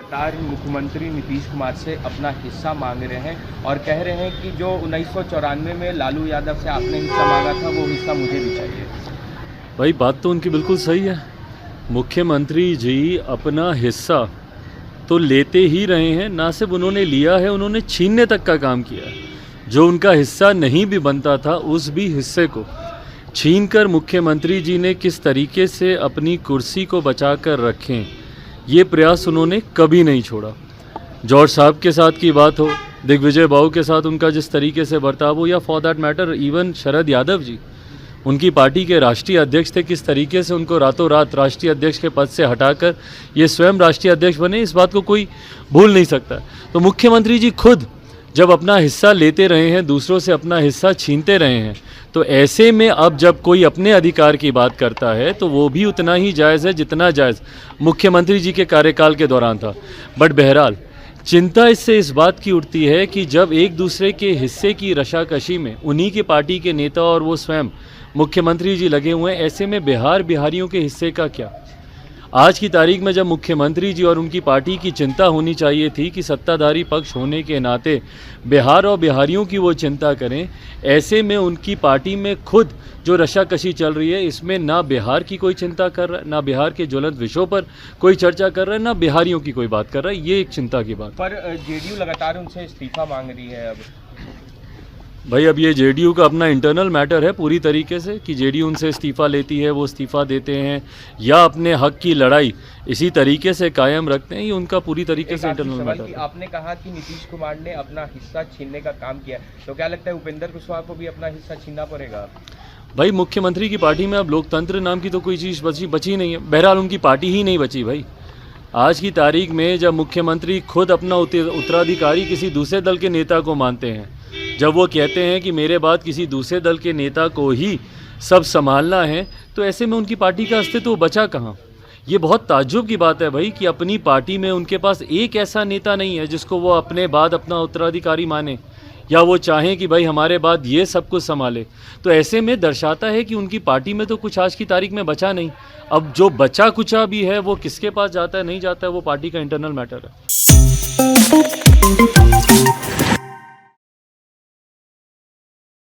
लगातार मुख्यमंत्री नीतीश कुमार से अपना हिस्सा मांग रहे हैं और कह रहे हैं कि जो 1994 में लालू यादव से आपने हिस्सा मांगा था वो हिस्सा मुझे भी चाहिए। भाई बात तो उनकी बिल्कुल सही है। मुख्यमंत्री जी अपना हिस्सा तो लेते ही रहे हैं, ना सिर्फ उन्होंने लिया है, उन्होंने छीनने तक का काम किया है। जो उनका हिस्सा नहीं भी बनता था उस भी हिस्से को छीनकर मुख्यमंत्री जी ने किस तरीके से अपनी कुर्सी को बचाकर रखें, ये प्रयास उन्होंने कभी नहीं छोड़ा। जॉर्ज साहब के साथ की बात हो, दिग्विजय बाबू के साथ उनका जिस तरीके से बर्ताव हो, या for that matter even Sharad Yadav ji, उनकी पार्टी के राष्ट्रीय अध्यक्ष थे, किस तरीके से उनको रातों रात राष्ट्रीय अध्यक्ष के पद से हटाकर ये स्वयं राष्ट्रीय अध्यक्ष बने, इस बात को कोई भूल नहीं सकता। तो मुख्यमंत्री जी खुद जब अपना हिस्सा लेते रहे हैं, दूसरों से अपना हिस्सा छीनते रहे हैं, तो ऐसे में अब जब कोई अपने अधिकार की बात करता है तो वो भी उतना ही जायज़ है जितना जायज़ मुख्यमंत्री जी के कार्यकाल के दौरान था। बट बहरहाल चिंता इससे इस बात की उठती है कि जब एक दूसरे के हिस्से की रशाकशी में उन्हीं के पार्टी के नेता और वो स्वयं मुख्यमंत्री जी लगे हुए हैं, ऐसे में बिहारियों के हिस्से का क्या। आज की तारीख में जब मुख्यमंत्री जी और उनकी पार्टी की चिंता होनी चाहिए थी कि सत्ताधारी पक्ष होने के नाते बिहार और बिहारियों की वो चिंता करें, ऐसे में उनकी पार्टी में खुद जो रशाकशी चल रही है, इसमें ना बिहार की कोई चिंता कर रहा है, ना बिहार के ज्वलंत विषयों पर कोई चर्चा कर रहा है, ना बिहारियों की कोई बात कर रहा है। ये एक चिंता की बात। पर जेडीयू लगातार उनसे इस्तीफा मांग रही है। अब भाई अब ये जेडीयू का अपना इंटरनल मैटर है पूरी तरीके से कि जेडीयू उनसे इस्तीफ़ा लेती है, वो इस्तीफ़ा देते हैं या अपने हक की लड़ाई इसी तरीके से कायम रखते हैं, ये उनका पूरी तरीके से इंटरनल मैटर है। आपने कहा कि नीतीश कुमार ने अपना हिस्सा छीनने का काम किया, तो क्या लगता है उपेंद्र कुशवाहा को भी अपना हिस्सा छीनना पड़ेगा? भाई मुख्यमंत्री की पार्टी में अब लोकतंत्र नाम की तो कोई चीज़ बची नहीं है। बहरहाल उनकी पार्टी ही नहीं बची भाई। आज की तारीख में जब मुख्यमंत्री खुद अपना उत्तराधिकारी किसी दूसरे दल के नेता को मानते हैं, जब वो कहते हैं कि मेरे बाद किसी दूसरे दल के नेता को ही सब संभालना है, तो ऐसे में उनकी पार्टी का अस्तित्व बचा कहाँ। ये बहुत ताज्जुब की बात है भाई कि अपनी पार्टी में उनके पास एक ऐसा नेता नहीं है जिसको वो अपने बाद अपना उत्तराधिकारी माने या वो चाहें कि भाई हमारे बाद ये सब कुछ संभाले। तो ऐसे में दर्शाता है कि उनकी पार्टी में तो कुछ आज की तारीख में बचा नहीं। अब जो बचा कुचा भी है वो किसके पास जाता है नहीं जाता है, वो पार्टी का इंटरनल मैटर है।